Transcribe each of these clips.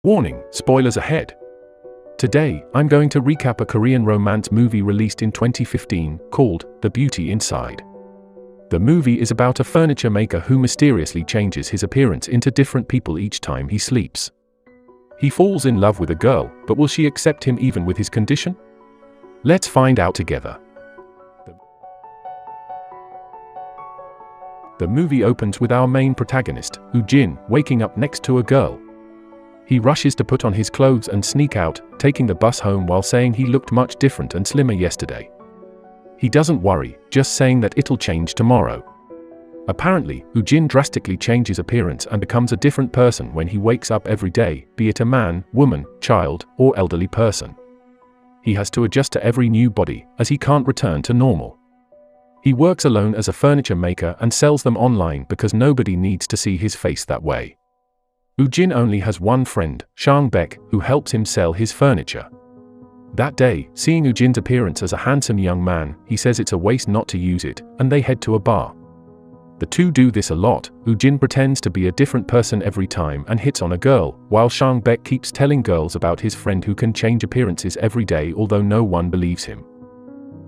Warning, spoilers ahead. Today, I'm going to recap a Korean romance movie released in 2015 called The Beauty Inside. The movie is about a furniture maker who mysteriously changes his appearance into different people each time he sleeps. He falls in love with a girl, but will she accept him even with his condition? Let's find out together. The movie opens with our main protagonist, Woo-jin, waking up next to a girl. He rushes to put on his clothes and sneak out, taking the bus home while saying he looked much different and slimmer yesterday. He doesn't worry, just saying that it'll change tomorrow. Apparently, Woo-jin drastically changes appearance and becomes a different person when he wakes up every day, be it a man, woman, child, or elderly person. He has to adjust to every new body, as he can't return to normal. He works alone as a furniture maker and sells them online because nobody needs to see his face that way. Woo-jin only has one friend, Sang-baek, who helps him sell his furniture. That day, seeing Woo-jin's appearance as a handsome young man, he says it's a waste not to use it, and they head to a bar. The two do this a lot. Woo-jin pretends to be a different person every time and hits on a girl, while Sang-baek keeps telling girls about his friend who can change appearances every day although no one believes him.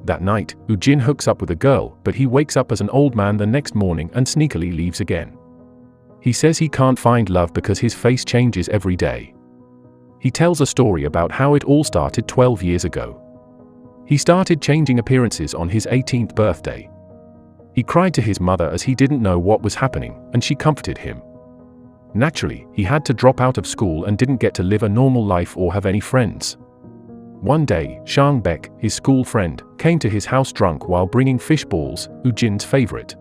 That night, Woo-jin hooks up with a girl, but he wakes up as an old man the next morning and sneakily leaves again. He says he can't find love because his face changes every day. He tells a story about how it all started 12 years ago. He started changing appearances on his 18th birthday. He cried to his mother as he didn't know what was happening, and she comforted him. Naturally, he had to drop out of school and didn't get to live a normal life or have any friends. One day, Sang-baek, his school friend, came to his house drunk while bringing fish balls, Woo-jin's favorite.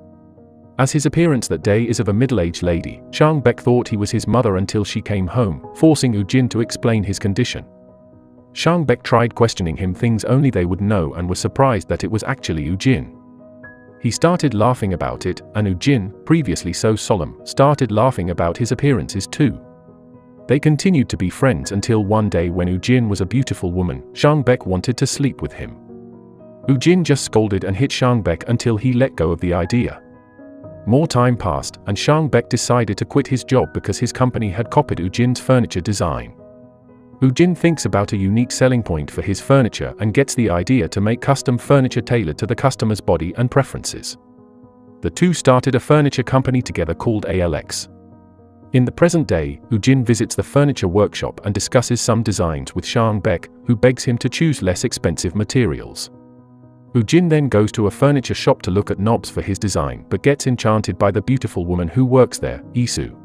As his appearance that day is of a middle-aged lady, Sang-baek thought he was his mother until she came home, forcing Woo-jin to explain his condition. Sang-baek tried questioning him things only they would know and was surprised that it was actually Woo-jin. He started laughing about it, and Woo-jin, previously so solemn, started laughing about his appearances too. They continued to be friends until one day when Woo-jin was a beautiful woman, Sang-baek wanted to sleep with him. Woo-jin just scolded and hit Sang-baek until he let go of the idea. More time passed, and Sang-baek decided to quit his job because his company had copied Woo-jin's furniture design. Woo-jin thinks about a unique selling point for his furniture and gets the idea to make custom furniture tailored to the customer's body and preferences. The two started a furniture company together called ALX. In the present day, Woo-jin visits the furniture workshop and discusses some designs with Sang-baek, who begs him to choose less expensive materials. Woo-jin then goes to a furniture shop to look at knobs for his design but gets enchanted by the beautiful woman who works there, Lee-soo.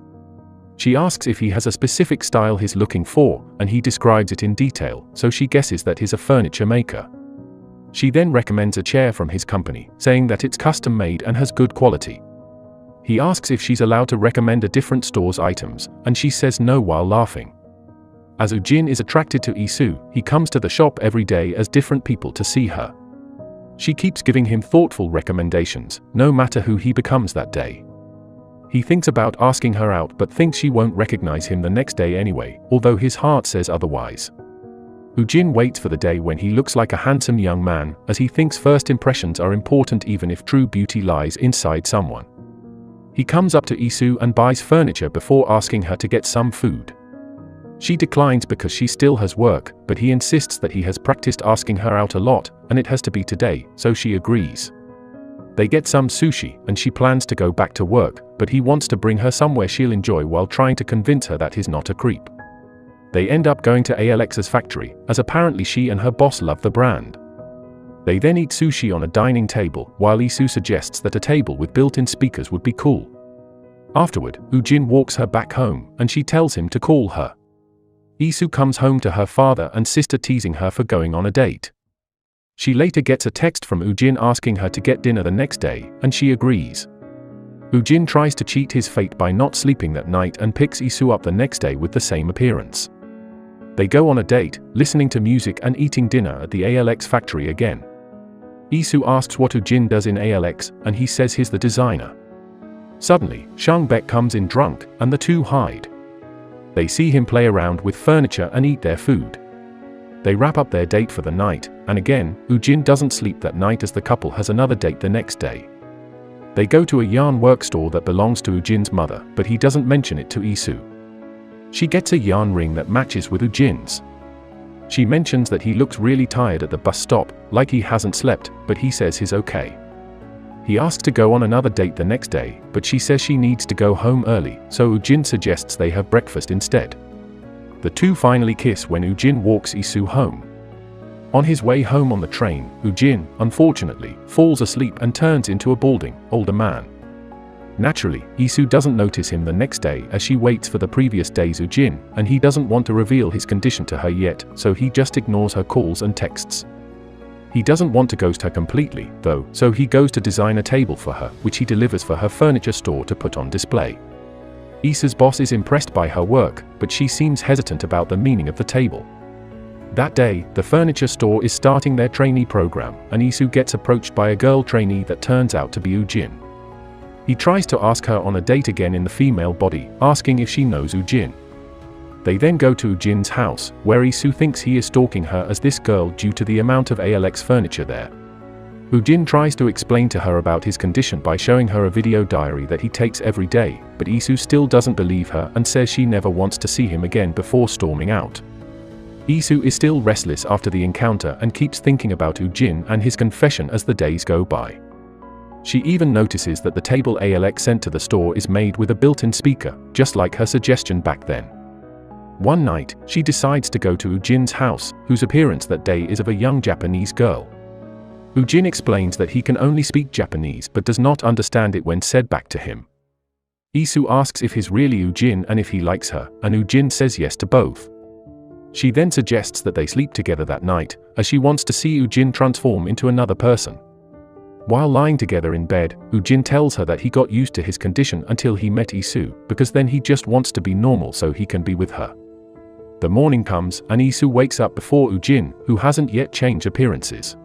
She asks if he has a specific style he's looking for, and he describes it in detail, so she guesses that he's a furniture maker. She then recommends a chair from his company, saying that it's custom-made and has good quality. He asks if she's allowed to recommend a different store's items, and she says no while laughing. As Woo-jin is attracted to Lee-soo, he comes to the shop every day as different people to see her. She keeps giving him thoughtful recommendations, no matter who he becomes that day. He thinks about asking her out but thinks she won't recognize him the next day anyway, although his heart says otherwise. Woo-jin waits for the day when he looks like a handsome young man, as he thinks first impressions are important even if true beauty lies inside someone. He comes up to Lee-soo and buys furniture before asking her to get some food. She declines because she still has work, but he insists that he has practiced asking her out a lot, and it has to be today, so she agrees. They get some sushi, and she plans to go back to work, but he wants to bring her somewhere she'll enjoy while trying to convince her that he's not a creep. They end up going to ALX's factory, as apparently she and her boss love the brand. They then eat sushi on a dining table, while Lee-soo suggests that a table with built-in speakers would be cool. Afterward, Woo-jin walks her back home, and she tells him to call her. Lee-soo comes home to her father and sister teasing her for going on a date. She later gets a text from Woo-jin asking her to get dinner the next day, and she agrees. Woo-jin tries to cheat his fate by not sleeping that night and picks Lee-soo up the next day with the same appearance. They go on a date, listening to music and eating dinner at the ALX factory again. Lee-soo asks what Woo-jin does in ALX, and he says he's the designer. Suddenly, Sang-baek comes in drunk, and the two hide. They see him play around with furniture and eat their food. They wrap up their date for the night, and again, Woo-jin doesn't sleep that night as the couple has another date the next day. They go to a yarn work store that belongs to Woo-jin's mother, but he doesn't mention it to Lee-soo. She gets a yarn ring that matches with Ujin's. She mentions that he looks really tired at the bus stop, like he hasn't slept, but he says he's okay. He asks to go on another date the next day, but she says she needs to go home early, so Ujin suggests they have breakfast instead. The two finally kiss when Ujin walks Isu home. On his way home on the train, Ujin, unfortunately, falls asleep and turns into a balding, older man. Naturally, Isu doesn't notice him the next day as she waits for the previous day's Ujin, and he doesn't want to reveal his condition to her yet, so he just ignores her calls and texts. He doesn't want to ghost her completely, though, so he goes to design a table for her, which he delivers for her furniture store to put on display. Isu's boss is impressed by her work, but she seems hesitant about the meaning of the table. That day, the furniture store is starting their trainee program, and Isu gets approached by a girl trainee that turns out to be Ujin. He tries to ask her on a date again in the female body, asking if she knows Ujin. They then go to Ujin's house, where Isu thinks he is stalking her as this girl due to the amount of ALX furniture there. Ujin tries to explain to her about his condition by showing her a video diary that he takes every day, but Isu still doesn't believe her and says she never wants to see him again before storming out. Isu is still restless after the encounter and keeps thinking about Ujin and his confession as the days go by. She even notices that the table ALX sent to the store is made with a built-in speaker, just like her suggestion back then. One night, she decides to go to Ujin's house, whose appearance that day is of a young Japanese girl. Ujin explains that he can only speak Japanese but does not understand it when said back to him. Isu asks if he's really Ujin and if he likes her, and Ujin says yes to both. She then suggests that they sleep together that night, as she wants to see Ujin transform into another person. While lying together in bed, Ujin tells her that he got used to his condition until he met Isu, because then he just wants to be normal so he can be with her. The morning comes, and Isu wakes up before Ujin, who hasn't yet changed appearances.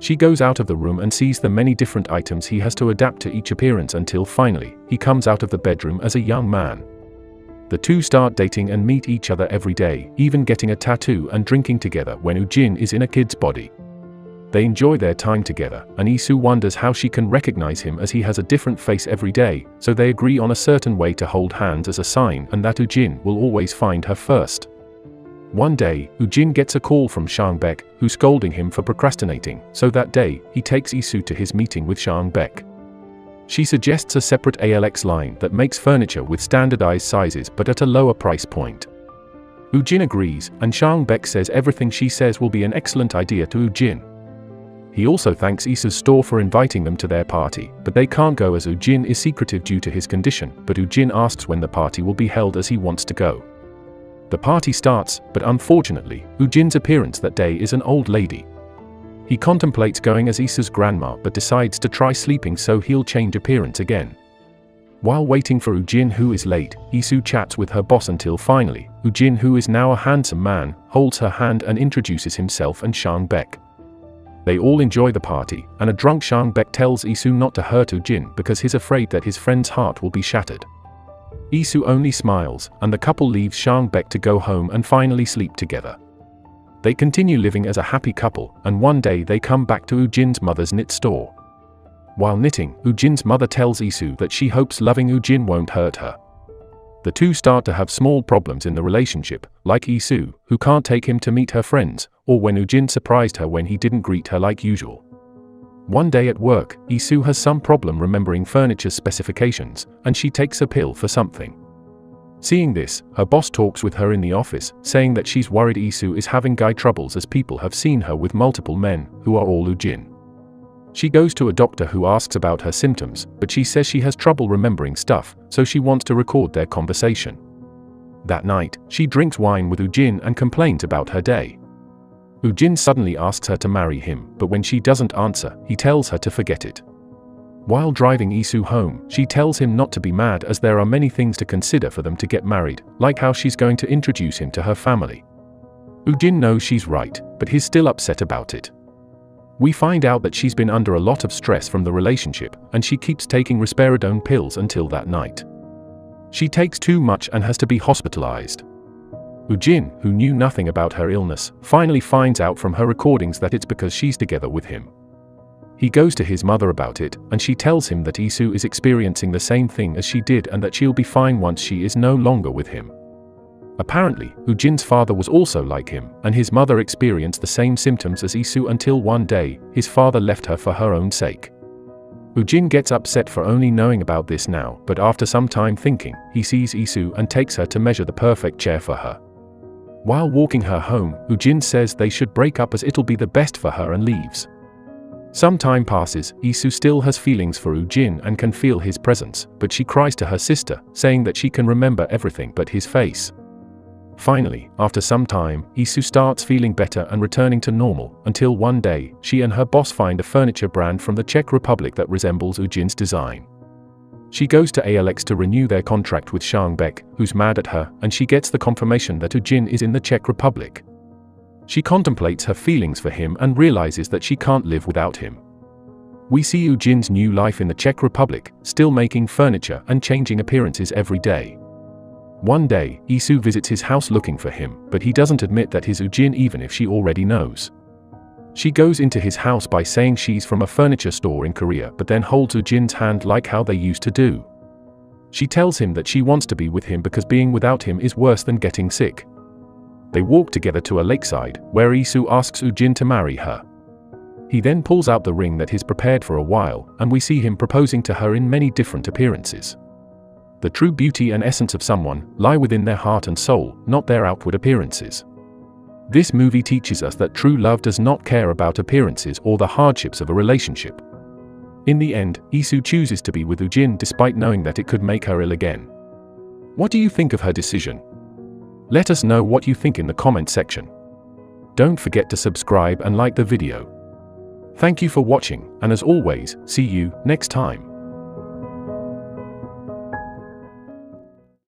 She goes out of the room and sees the many different items he has to adapt to each appearance until finally, he comes out of the bedroom as a young man. The two start dating and meet each other every day, even getting a tattoo and drinking together when Ujin is in a kid's body. They enjoy their time together, and Isu wonders how she can recognize him as he has a different face every day, so they agree on a certain way to hold hands as a sign and that Ujin will always find her first. One day, Ujin gets a call from Shangbek, who's scolding him for procrastinating, so that day, he takes Isu to his meeting with Shangbek. She suggests a separate ALX line that makes furniture with standardized sizes but at a lower price point. Ujin agrees, and Shangbek says everything she says will be an excellent idea to Ujin. He also thanks Isu's store for inviting them to their party, but they can't go as Ujin is secretive due to his condition, but Ujin asks when the party will be held as he wants to go. The party starts, but unfortunately, Ujin's appearance that day is an old lady. He contemplates going as Isu's grandma but decides to try sleeping so he'll change appearance again. While waiting for Ujin, who is late, Isu chats with her boss until finally, Ujin, who is now a handsome man, holds her hand and introduces himself and Shangbek. They all enjoy the party, and a drunk Shangbek tells Isu not to hurt Ujin because he's afraid that his friend's heart will be shattered. Isu only smiles, and the couple leaves Shangbek to go home and finally sleep together. They continue living as a happy couple, and one day they come back to Ujin's mother's knit store. While knitting, Ujin's mother tells Isu that she hopes loving Ujin won't hurt her. The two start to have small problems in the relationship, like Isu, who can't take him to meet her friends, or when Ujin surprised her when he didn't greet her like usual. One day at work, Isu has some problem remembering furniture specifications, and she takes a pill for something. Seeing this, her boss talks with her in the office, saying that she's worried Isu is having guy troubles as people have seen her with multiple men, who are all Ujin. She goes to a doctor who asks about her symptoms, but she says she has trouble remembering stuff, so she wants to record their conversation. That night, she drinks wine with Ujin and complains about her day. Ujin suddenly asks her to marry him, but when she doesn't answer, he tells her to forget it. While driving Isu home, she tells him not to be mad as there are many things to consider for them to get married, like how she's going to introduce him to her family. Ujin knows she's right, but he's still upset about it. We find out that she's been under a lot of stress from the relationship, and she keeps taking risperidone pills until that night. She takes too much and has to be hospitalized. Ujin, who knew nothing about her illness, finally finds out from her recordings that it's because she's together with him. He goes to his mother about it, and she tells him that Isu is experiencing the same thing as she did and that she'll be fine once she is no longer with him. Apparently, Ujin's father was also like him, and his mother experienced the same symptoms as Isu until one day, his father left her for her own sake. Ujin gets upset for only knowing about this now, but after some time thinking, he sees Isu and takes her to measure the perfect chair for her. While walking her home, Ujin says they should break up as it'll be the best for her and leaves. Some time passes, Isu still has feelings for Ujin and can feel his presence, but she cries to her sister, saying that she can remember everything but his face. Finally, after some time, Isu starts feeling better and returning to normal, until one day, she and her boss find a furniture brand from the Czech Republic that resembles Ujin's design. She goes to Alex to renew their contract with Shangbek, who's mad at her, and she gets the confirmation that Ujin is in the Czech Republic. She contemplates her feelings for him and realizes that she can't live without him. We see Ujin's new life in the Czech Republic, still making furniture and changing appearances every day. One day, Isu visits his house looking for him, but he doesn't admit that he's Ujin even if she already knows. She goes into his house by saying she's from a furniture store in Korea but then holds Ujin's hand like how they used to do. She tells him that she wants to be with him because being without him is worse than getting sick. They walk together to a lakeside, where Isu asks Ujin to marry her. He then pulls out the ring that he's prepared for a while, and we see him proposing to her in many different appearances. The true beauty and essence of someone lie within their heart and soul, not their outward appearances. This movie teaches us that true love does not care about appearances or the hardships of a relationship. In the end, Isu chooses to be with Ujin despite knowing that it could make her ill again. What do you think of her decision? Let us know what you think in the comment section. Don't forget to subscribe and like the video. Thank you for watching, and as always, see you next time.